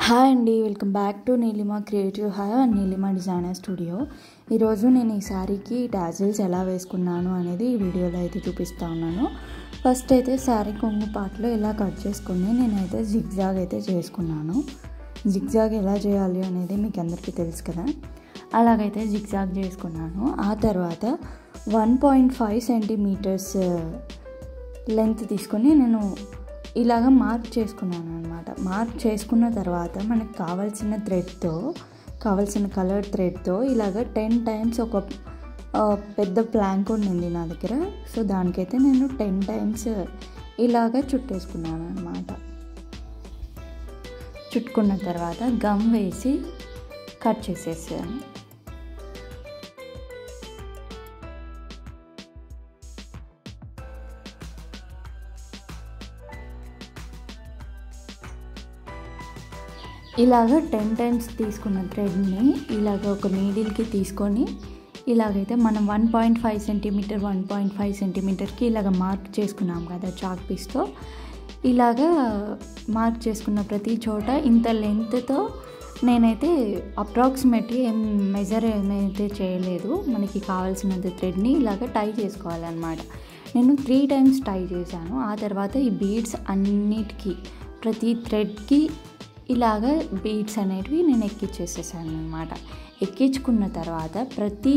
Hi అండి, welcome back to Neelima creative hi and Neelima designer studio. ఈరోజు నేను ఈ శారీకి టాజిల్స్ ఎలా వేసుకున్నాను అనేది ఈ వీడియోలో అయితే చూపిస్తూ ఉన్నాను. ఫస్ట్ అయితే శారీ కొంగు పార్ట్లో ఇలా కట్ చేసుకుని నేనైతే జిగ్జాగ్ అయితే చేసుకున్నాను. జిగ్జాగ్ ఎలా చేయాలి అనేది మీకు అందరికీ తెలుసు కదా, అలాగైతే జిగ్జాగ్ చేసుకున్నాను. ఆ తర్వాత 1.5 సెంటీమీటర్స్ లెంత్ తీసుకొని నేను ఇలాగ మార్క్ చేసుకున్నాను అనమాట. మార్క్ చేసుకున్న తర్వాత మనకు కావాల్సిన థ్రెడ్తో, కావాల్సిన కలర్ థ్రెడ్తో ఇలాగ 10 టైమ్స్ ఒక పెద్ద ప్లాంక్ ఉండింది నా దగ్గర. సో దానికైతే నేను 10 టైమ్స్ ఇలాగ చుట్టేసుకున్నాను అనమాట. చుట్టుకున్న తర్వాత గమ్ వేసి కట్ చేసేసాను. ఇలాగ 10 టైమ్స్ తీసుకున్న థ్రెడ్ని ఇలాగ ఒక నీడిల్కి తీసుకొని ఇలాగైతే మనం 1.5 సెంటీమీటర్ 1.5 సెంటీమీటర్కి ఇలాగ మార్క్ చేసుకున్నాం కదా చాక్ పీస్తో. ఇలాగ మార్క్ చేసుకున్న ప్రతి చోట ఇంత లెంత్తో నేనైతే అప్రాక్సిమేట్లీ ఏం మెజర్ ఏమైతే చేయలేదు. మనకి కావాల్సినంత థ్రెడ్ని ఇలాగ టై చేసుకోవాలన్నమాట. నేను 3 టైమ్స్ టై చేశాను. ఆ తర్వాత ఈ బీడ్స్ అన్నిటికీ ప్రతి థ్రెడ్కి ఇలాగ బీడ్స్ అనేటివి నేను ఎక్కించేసేసాను అనమాట. ఎక్కించుకున్న తర్వాత ప్రతి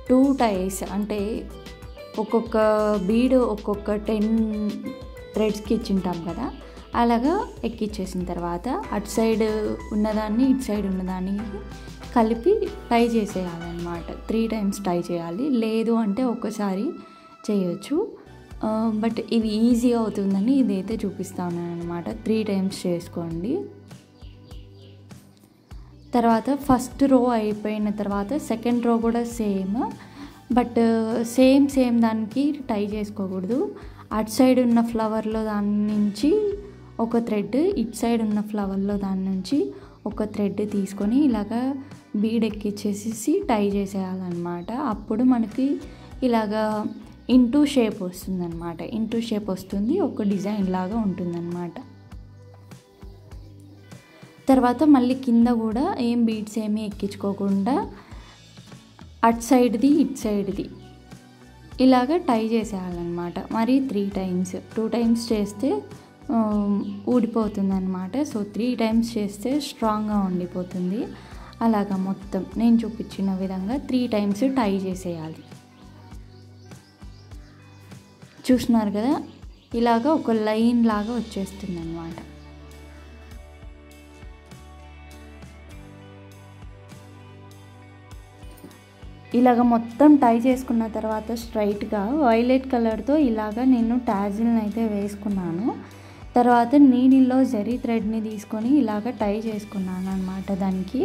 2 టైస్ అంటే ఒక్కొక్క బీడ్ ఒక్కొక్క 10 థ్రెడ్స్కి ఇచ్చింటాం కదా, అలాగా ఎక్కించేసిన తర్వాత అటు సైడ్ ఉన్నదాన్ని ఇటు సైడ్ ఉన్నదాన్ని కలిపి టై చేసేయాలన్నమాట. 3 టైమ్స్ టై చేయాలి, లేదు అంటే ఒక్కసారి చేయొచ్చు. బట్ ఇది ఈజీ అవుతుందని ఇదైతే చూపిస్తాను అనమాట. 3 టైమ్స్ చేసుకోండి. తర్వాత ఫస్ట్ రో అయిపోయిన తర్వాత సెకండ్ రో కూడా సేమ్, బట్ సేమ్ దానికి టై చేసుకోకూడదు. అటు సైడ్ ఉన్న ఫ్లవర్లో దాని నుంచి ఒక థ్రెడ్, ఇటు సైడ్ ఉన్న ఫ్లవర్లో దాని నుంచి ఒక థ్రెడ్ తీసుకొని ఇలాగా బీడ్ ఎక్కిచ్చేసి టై చేసేయాలన్నమాట. అప్పుడు మనకి ఇలాగా ఇంటూ షేప్ వస్తుందన్నమాట. ఇంటూ షేప్ వస్తుంది, ఒక డిజైన్ లాగా ఉంటుందన్నమాట. తర్వాత మళ్ళీ కింద కూడా ఏం బీడ్స్ ఏమీ ఎక్కించుకోకుండా అటు సైడ్ది ఇటు సైడ్ది ఇలాగ టై చేసేయాలన్నమాట. మరి 3 టైమ్స్ 2 టైమ్స్ చేస్తే ఊడిపోతుందన్నమాట. సో 3 టైమ్స్ చేస్తే స్ట్రాంగ్గా ఉండిపోతుంది. అలాగా మొత్తం నేను చూపించిన విధంగా 3 టైమ్స్ టై చేసేయాలి. చూస్తున్నారు కదా, ఇలాగ ఒక లైన్ లాగా వచ్చేస్తుంది అన్నమాట. ఇలాగ మొత్తం టై చేసుకున్న తర్వాత స్ట్రైట్గా వైలెట్ కలర్తో ఇలాగ నేను టాజిల్ని అయితే వేసుకున్నాను. తర్వాత నీడిల్లో జరీ థ్రెడ్ని తీసుకొని ఇలాగ టై చేసుకున్నాను అన్నమాట. దానికి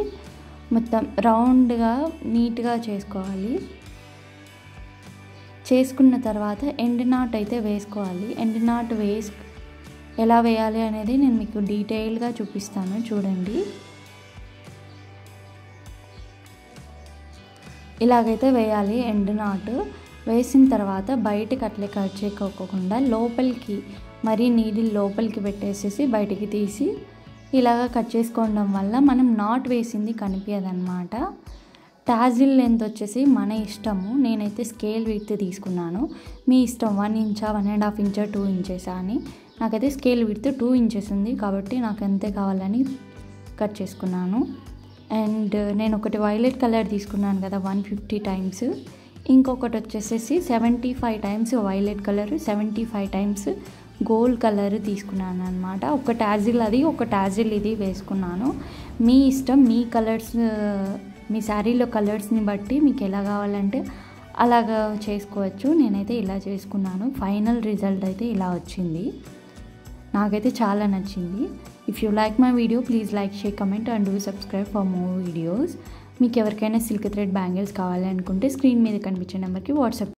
మొత్తం రౌండ్గా నీట్గా చేసుకోవాలి. చేసుకున్న తర్వాత ఎండ్ నాట్ అయితే వేసుకోవాలి. ఎండ్ నాట్ ఎలా వేయాలి అనేది నేను మీకు డీటెయిల్గా చూపిస్తాను, చూడండి. ఇలాగైతే వేయాలి ఎండ్ నాట్. వేసిన తర్వాత బయటకి అట్లే కట్ చేయకోకుండా లోపలికి మరీ నీడిల్ లోపలికి పెట్టేసేసి బయటికి తీసి ఇలాగ కట్ చేసుకోవడం వల్ల మనం నాట్ వేసింది కనిపించదన్నమాట. టాజిల్ లెంత్ వచ్చేసి మన ఇష్టము. నేనైతే స్కేల్ విడ్త్ తీసుకున్నాను. మీ ఇష్టం 1 ఇంచా 1.5 ఇంచా 2 ఇంచెసా అని. నాకైతే స్కేల్ విడ్త్ 2 ఇంచెస్ ఉంది కాబట్టి నాకు అంతే కావాలని కట్ చేసుకున్నాను. అండ్ నేను ఒకటి వైలెట్ కలర్ తీసుకున్నాను కదా 150 టైమ్స్, ఇంకొకటి వచ్చేసేసి 75 times violet colour, 75 times gold colour తీసుకున్నాను అనమాట. ఒక టాజిల్ అది, ఒక టాజిల్ ఇది వేసుకున్నాను. మీ ఇష్టం, మీ కలర్స్, మీ శారీలో కలర్స్ని బట్టి మీకు ఎలా కావాలంటే అలాగా చేసుకోవచ్చు. నేనైతే ఇలా చేసుకున్నాను. ఫైనల్ రిజల్ట్ అయితే ఇలా వచ్చింది. నాకైతే చాలా నచ్చింది. If you like my video please like, share, comment and do subscribe for more videos. మీకు ఎవరికైనా సిల్క్ థ్రెడ్ బ్యాంగిల్స్ కావాలనుకుంటే స్క్రీన్ మీద కనిపించే నెంబర్కి వాట్సాప్